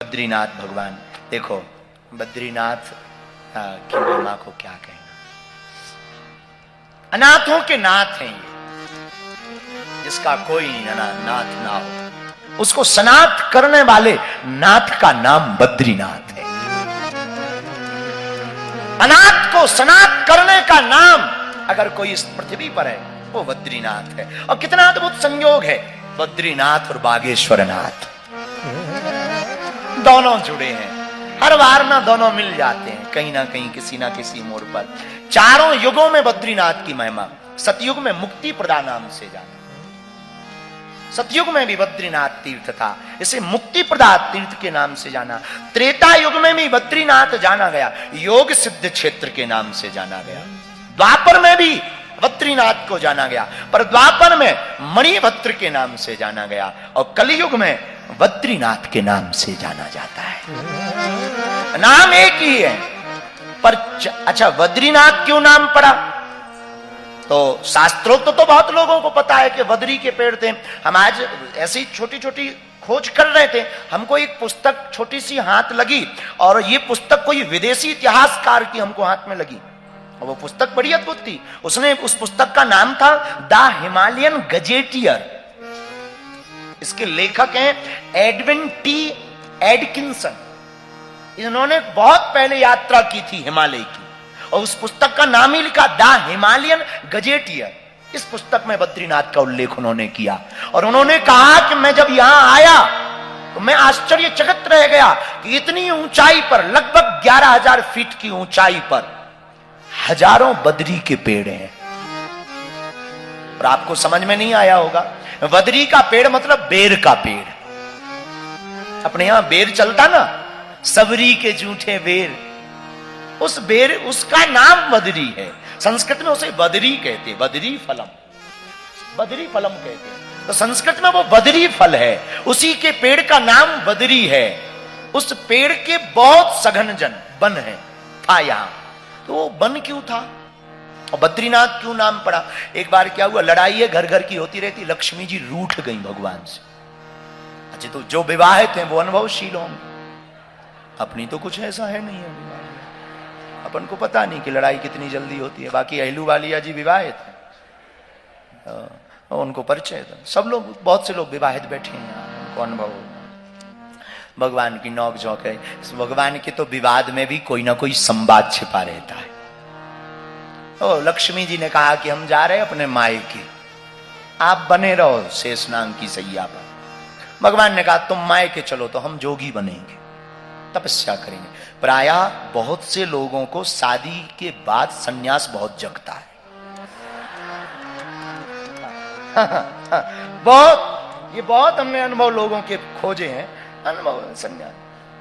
बद्रीनाथ भगवान, देखो बद्रीनाथ की महिमा को क्या कहना। अनाथों के नाथ हैं ये, जिसका कोई नाथ ना हो उसको सनाथ करने वाले नाथ का नाम बद्रीनाथ है। अनाथ को सनाथ करने का नाम अगर कोई इस पृथ्वी पर है वो बद्रीनाथ है। और कितना अद्भुत संयोग है, बद्रीनाथ और बागेश्वरनाथ दोनों जुड़े हैं। हर बार ना दोनों मिल जाते हैं कहीं ना कहीं किसी ना किसी मोड़ पर। चारों युगों में बद्रीनाथ की महिमा, सतयुग में मुक्ति प्रदा नाम से जाना, सतयुग में भी बद्रीनाथ तीर्थ था, इसे मुक्ति प्रदा तीर्थ के नाम से जाना। त्रेता युग में भी बद्रीनाथ जाना गया, योग सिद्ध क्षेत्र के नाम से जाना गया। द्वापर में भी बद्रीनाथ को जाना गया, पर द्वापर में मणिभद्र के नाम से जाना गया, और कलयुग में बद्रीनाथ के नाम से जाना जाता है। नाम एक ही है, पर अच्छा बद्रीनाथ क्यों नाम पड़ा? तो शास्त्रोक्त तो बहुत लोगों को पता है कि बद्री के पेड़ थे। हम आज ऐसी छोटी छोटी खोज कर रहे थे, हमको एक पुस्तक छोटी सी हाथ लगी, और ये पुस्तक कोई विदेशी इतिहासकार की हमको हाथ में लगी, और वो पुस्तक बड़ी अद्भुत थी। उसने उस पुस्तक का नाम था द हिमालयन गजेटियर। इसके लेखक हैं एडविन टी एडकिंसन। इन्होंने बहुत पहले यात्रा की थी हिमालय की, और उस पुस्तक का नाम ही लिखा द हिमालयन गजेटियर। इस पुस्तक में बद्रीनाथ का उल्लेख उन्होंने किया, और उन्होंने कहा कि मैं जब यहां आया तो मैं आश्चर्यचकित रह गया कि इतनी ऊंचाई पर, लगभग 11,000 फीट की ऊंचाई पर हजारों बद्री के पेड़ हैं। और आपको समझ में नहीं आया होगा, बद्री का पेड़ मतलब बेर का पेड़। अपने यहां बेर चलता ना, सबरी के जूठे बेर, उस बेर उसका नाम बद्री है। संस्कृत में उसे बद्री कहते, बद्री फलम, बद्री फलम कहते हैं। तो संस्कृत में वो बद्री फल है, उसी के पेड़ का नाम बद्री है। उस पेड़ के बहुत सघन वन है था यहां। तो वो वन क्यों था और बद्रीनाथ क्यों नाम पड़ा? एक बार क्या हुआ, लड़ाई है घर घर की होती रहती, लक्ष्मी जी रूठ गई भगवान से। अच्छा, तो जो विवाहित हैं वो अनुभवशील होंगे, अपनी तो कुछ ऐसा है नहीं है, अपन को पता नहीं कि लड़ाई कितनी जल्दी होती है। बाकी अहलू वालिया जी विवाहित है, उनको परिचय था। सब लोग, बहुत से लोग विवाहित बैठे हैं, उनको अनुभव। भगवान की नौक झोंक है। भगवान के तो विवाद में भी कोई ना कोई संवाद छिपा रहता है। ओ, लक्ष्मी जी ने कहा कि हम जा रहे हैं अपने मायके, आप बने रहो शेषनाग की सैया पर। भगवान ने कहा तुम मायके चलो तो हम जोगी बनेंगे, तपस्या करेंगे। प्रायः बहुत से लोगों को शादी के बाद सन्यास बहुत जगता है। बहुत हमने अनुभव लोगों के खोजे हैं, अनुभव सन्यास।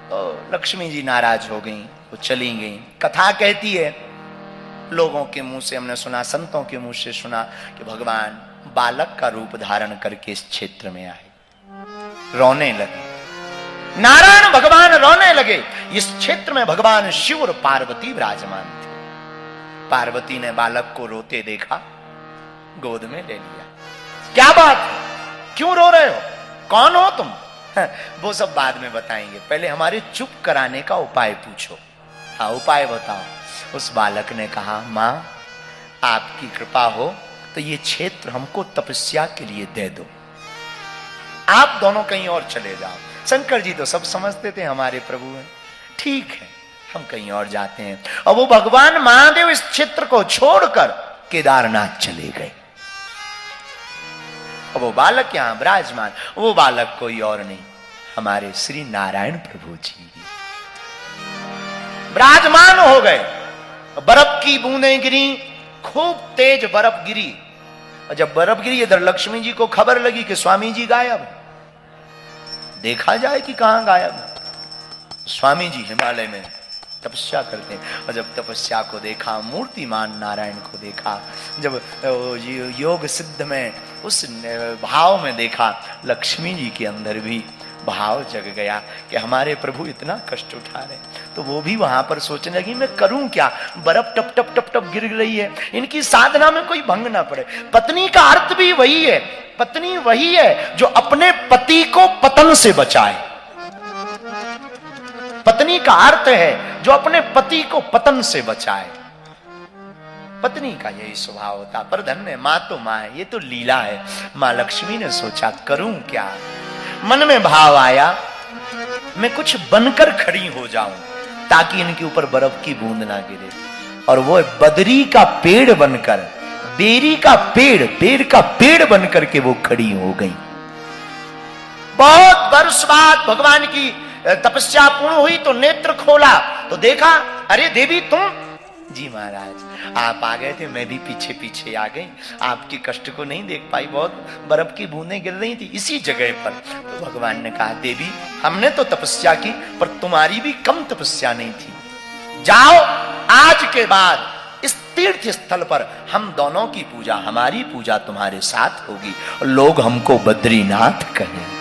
तो लक्ष्मी जी नाराज हो गई, वो चली गई। कथा कहती है, लोगों के मुंह से हमने सुना, संतों के मुंह से सुना कि भगवान बालक का रूप धारण करके इस क्षेत्र में आए, रोने लगे। नारायण भगवान रोने लगे। इस क्षेत्र में भगवान शिव और पार्वती विराजमान थे। पार्वती ने बालक को रोते देखा, गोद में ले लिया। क्या बात है, क्यों रो रहे हो, कौन हो तुम? वो सब बाद में बताएंगे, पहले हमारे चुप कराने का उपाय पूछो। हाँ, उपाय बताओ। उस बालक ने कहा, मां आपकी कृपा हो तो ये क्षेत्र हमको तपस्या के लिए दे दो, आप दोनों कहीं और चले जाओ। शंकर जी तो सब समझते थे हमारे प्रभु हैं, ठीक है हम कहीं और जाते हैं। और वो भगवान महादेव इस क्षेत्र को छोड़कर केदारनाथ चले गए। और वो बालक यहां विराजमान, वो बालक कोई और नहीं, हमारे श्री नारायण प्रभु जी विराजमान हो गए। बर्फ की बूंदें गिरी, खूब तेज बर्फ गिरी। और जब बर्फ गिरी, इधर लक्ष्मी जी को खबर लगी कि स्वामी जी गायब है। देखा जाए कि कहां गायब है। स्वामी जी हिमालय में तपस्या करते हैं, और जब तपस्या को देखा, मूर्तिमान नारायण को देखा, जब योग सिद्ध में उस भाव में देखा, लक्ष्मी जी के अंदर भी भाव जग गया कि हमारे प्रभु इतना कष्ट उठा रहे। तो वो भी वहां पर सोचने लगी मैं करूं क्या, बर्फ टप टप टप टप गिर रही है, इनकी साधना में कोई भंग ना पड़े। पत्नी का अर्थ भी वही है, पत्नी वही है जो अपने पति को पतन से बचाए। पत्नी का अर्थ है जो अपने पति को पतन से बचाए। पत्नी का यही स्वभाव होता। पर धन्य मां तो मां है, ये तो लीला है। मां लक्ष्मी ने सोचा करूं क्या, मन में भाव आया मैं कुछ बनकर खड़ी हो जाऊं ताकि इनके ऊपर बर्फ की बूंद ना गिरे। और वो बदरी का पेड़ बनकर, बेरी का पेड़ का पेड़ बनकर के वो खड़ी हो गई। बहुत वर्ष बाद भगवान की तपस्या पूर्ण हुई तो नेत्र खोला तो देखा, अरे देवी तुम? जी महाराज आप आ गए थे, मैं भी पीछे पीछे आ गई, आपके कष्ट को नहीं देख पाई, बहुत बर्फ की बूंदें गिर रही थी इसी जगह पर। तो भगवान ने कहा देवी हमने तो तपस्या की पर तुम्हारी भी कम तपस्या नहीं थी। जाओ आज के बाद इस तीर्थ स्थल पर हम दोनों की पूजा, हमारी पूजा तुम्हारे साथ होगी और लोग हमको बद्रीनाथ कहेंगे।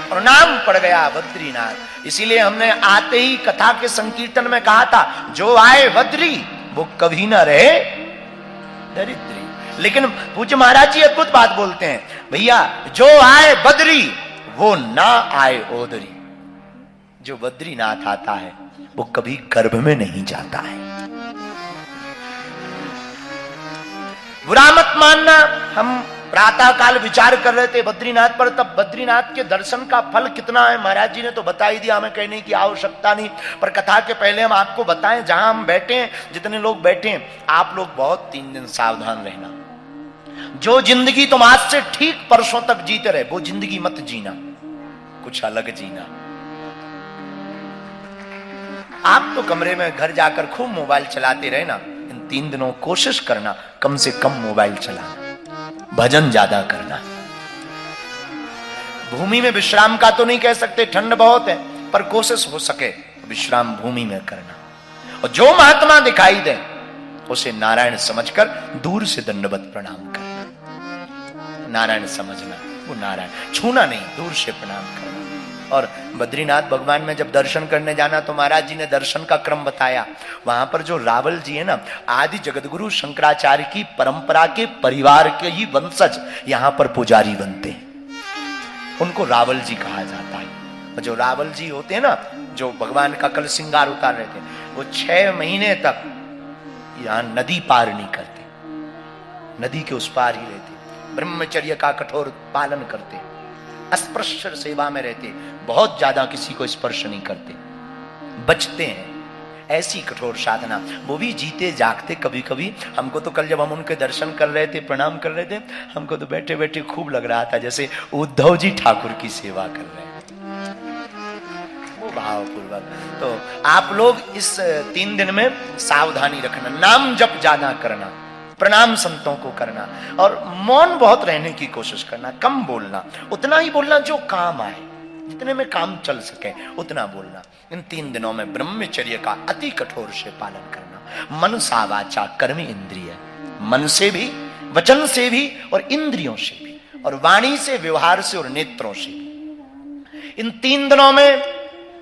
और नाम पड़ गया बद्रीनाथ। इसीलिए हमने आते ही कथा के संकीर्तन में कहा था, जो आए बद्री वो कभी ना रहे दरिद्री। लेकिन पूज्य महाराज जी अद्भुत बात बोलते हैं, भैया जो आए बद्री वो ना आए ओदरी। जो बद्रीनाथ आता है वो कभी गर्भ में नहीं जाता है। बुरा मत मानना, हम प्रातः काल विचार कर रहे थे बद्रीनाथ पर, तब बद्रीनाथ के दर्शन का फल कितना है महाराज जी ने तो बता ही दिया, हमें कहने की आवश्यकता नहीं। पर कथा के पहले हम आपको बताएं, जहां हम बैठे हैं, जितने लोग बैठे हैं, आप लोग बहुत 3 दिन सावधान रहना। जो जिंदगी तुम आज से ठीक परसों तक जीते रहे वो जिंदगी मत जीना, कुछ अलग जीना। आप तो कमरे में घर जाकर खूब मोबाइल चलाते रहे ना, इन 3 दिनों कोशिश करना कम से कम मोबाइल चलाना, भजन ज्यादा करना। भूमि में विश्राम का तो नहीं कह सकते, ठंड बहुत है, पर कोशिश हो सके विश्राम भूमि में करना। और जो महात्मा दिखाई दे उसे नारायण समझकर दूर से दंडवत प्रणाम करना। नारायण समझना, वो नारायण छूना नहीं, दूर से प्रणाम करना। और बद्रीनाथ भगवान में जब दर्शन करने जाना तो महाराज जी ने दर्शन का क्रम बताया। वहां पर जो रावल जी है ना, आदि जगतगुरु शंकराचार्य की परंपरा के परिवार के ही वंशज यहां पर पुजारी बनते हैं, उनको रावल जी कहा जाता है। जो रावल जी होते हैं ना, जो भगवान का कल श्रृंगार उतार रहे थे, वो 6 महीने तक यहां नदी पार नहीं करते, नदी के उस पार ही रहते, ब्रह्मचर्य का कठोर पालन करते, अस्पृश्य सेवा में रहते, बहुत ज्यादा किसी को स्पर्श नहीं करते, बचते हैं। ऐसी कठोर साधना, वो भी जीते जागते। कभी कभी हमको तो कल जब हम उनके दर्शन कर रहे थे, प्रणाम कर रहे थे, हमको तो बैठे बैठे खूब लग रहा था जैसे उद्धव जी ठाकुर की सेवा कर रहे हैं, वो भावपूर्वक। तो आप लोग इस 3 दिन में सावधानी रखना, नाम जप ज्यादा करना, प्रणाम संतों को करना, और मौन बहुत रहने की कोशिश करना, कम बोलना, उतना ही बोलना जो काम आए, जितने में काम चल सके उतना बोलना। इन 3 दिनों में ब्रह्मचर्य का अति कठोर से पालन करना। मन सा वाचा कर्म इंद्रिय, मन से भी, वचन से भी और इंद्रियों से भी, और वाणी से, व्यवहार से और नेत्रों से भी। इन 3 दिनों में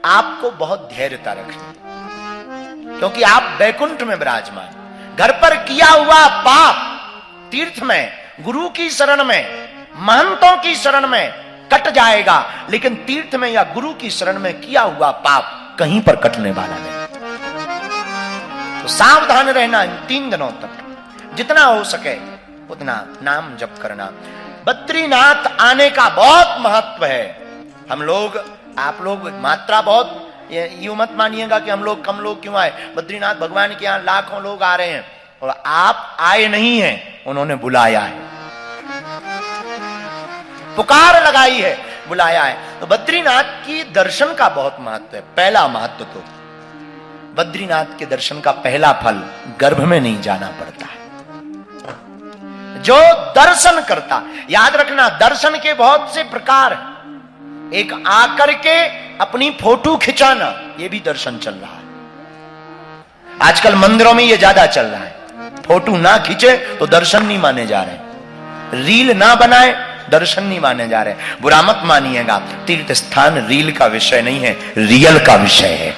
आपको बहुत धैर्यता रखनी, क्योंकि आप वैकुंठ में विराजमान। घर पर किया हुआ पाप तीर्थ में, गुरु की शरण में, महंतों की शरण में कट जाएगा, लेकिन तीर्थ में या गुरु की शरण में किया हुआ पाप कहीं पर कटने वाला नहीं। तो सावधान रहना इन 3 दिनों तक, जितना हो सके उतना नाम जप करना। बद्रीनाथ आने का बहुत महत्व है। हम लोग, आप लोग मात्रा बहुत, यूं मत मानिएगा कि हम लोग कम लोग क्यों आए। बद्रीनाथ भगवान के यहां लाखों लोग आ रहे हैं और आप आए नहीं हैं, उन्होंने बुलाया है, पुकार लगाई है, बुलाया है। तो बद्रीनाथ की दर्शन का बहुत महत्व है। पहला महत्व तो बद्रीनाथ के दर्शन का पहला फल, गर्भ में नहीं जाना पड़ता है। जो दर्शन करता, याद रखना दर्शन के बहुत से प्रकार हैं। एक आकर के अपनी फोटो खिंचाना, ये भी दर्शन चल रहा है। आजकल मंदिरों में ये ज्यादा चल रहा है। फोटो ना खींचे तो दर्शन नहीं माने जा रहे, रील ना बनाए दर्शन नहीं माने जा रहे। बुरा मत मानिएगा, तीर्थ स्थान रील का विषय नहीं है, रियल का विषय है।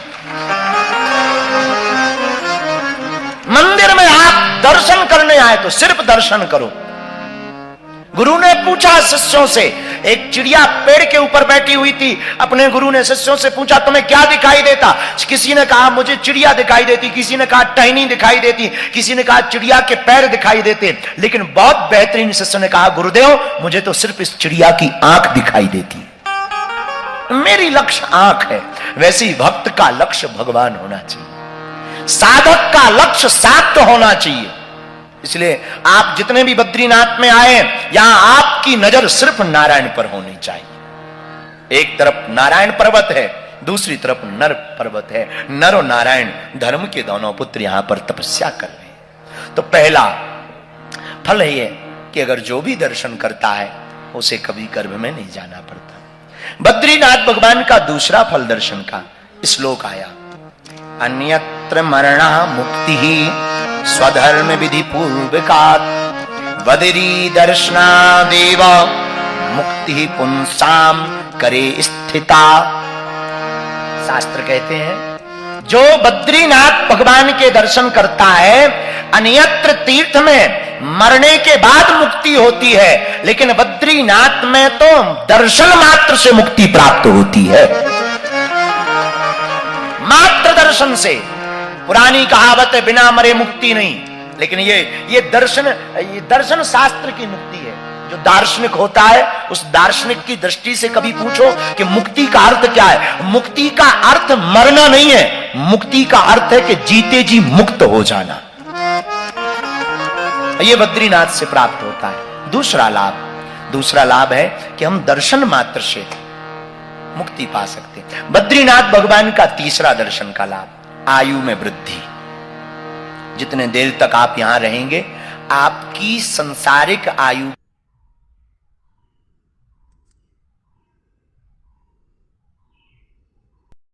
मंदिर में आप दर्शन करने आए तो सिर्फ दर्शन करो। गुरु ने पूछा शिष्यों से एक चिड़िया पेड़ के ऊपर बैठी हुई थी। अपने गुरु ने शिष्यों से पूछा, तुम्हें क्या दिखाई देता? किसी ने कहा मुझे चिड़िया दिखाई देती, किसी ने कहा टहनी दिखाई देती, किसी ने कहा चिड़िया के पैर दिखाई देते। लेकिन बहुत बेहतरीन शिष्य ने कहा, गुरुदेव मुझे तो सिर्फ इस चिड़िया की आंख दिखाई देती, मेरी लक्ष्य आंख है। वैसे ही भक्त का लक्ष्य भगवान होना चाहिए, साधक का लक्ष्य सात्य होना चाहिए। इसलिए आप जितने भी बद्रीनाथ में आए, यहां आपकी नजर सिर्फ नारायण पर होनी चाहिए। एक तरफ नारायण पर्वत है, दूसरी तरफ नर पर्वत है। नर और नारायण धर्म के दोनों पुत्र यहां पर तपस्या कर रहे हैं। तो पहला फल है कि अगर जो भी दर्शन करता है उसे कभी गर्भ में नहीं जाना पड़ता। बद्रीनाथ भगवान का दूसरा फल दर्शन का श्लोक आया, अन्यत्र मरण मुक्ति ही स्वधर्म विधि पूर्वकात् बद्री दर्शनादेव मुक्ति पुंसाम करे स्थिता। शास्त्र कहते हैं जो बद्रीनाथ भगवान के दर्शन करता है, अन्यत्र तीर्थ में मरने के बाद मुक्ति होती है, लेकिन बद्रीनाथ में तो दर्शन मात्र से मुक्ति प्राप्त होती है, मात्र दर्शन से। पुरानी कहावत है बिना मरे मुक्ति नहीं, लेकिन ये दर्शन शास्त्र की मुक्ति है। जो दार्शनिक होता है उस दार्शनिक की दृष्टि से कभी पूछो कि मुक्ति का अर्थ क्या है। मुक्ति का अर्थ मरना नहीं है, मुक्ति का अर्थ है कि जीते जी मुक्त हो जाना। ये बद्रीनाथ से प्राप्त होता है। दूसरा लाभ है कि हम दर्शन मात्र से मुक्ति पा सकते हैं। बद्रीनाथ भगवान का तीसरा दर्शन का लाभ, आयु में वृद्धि। जितने देर तक आप यहां रहेंगे आपकी संसारिक आयु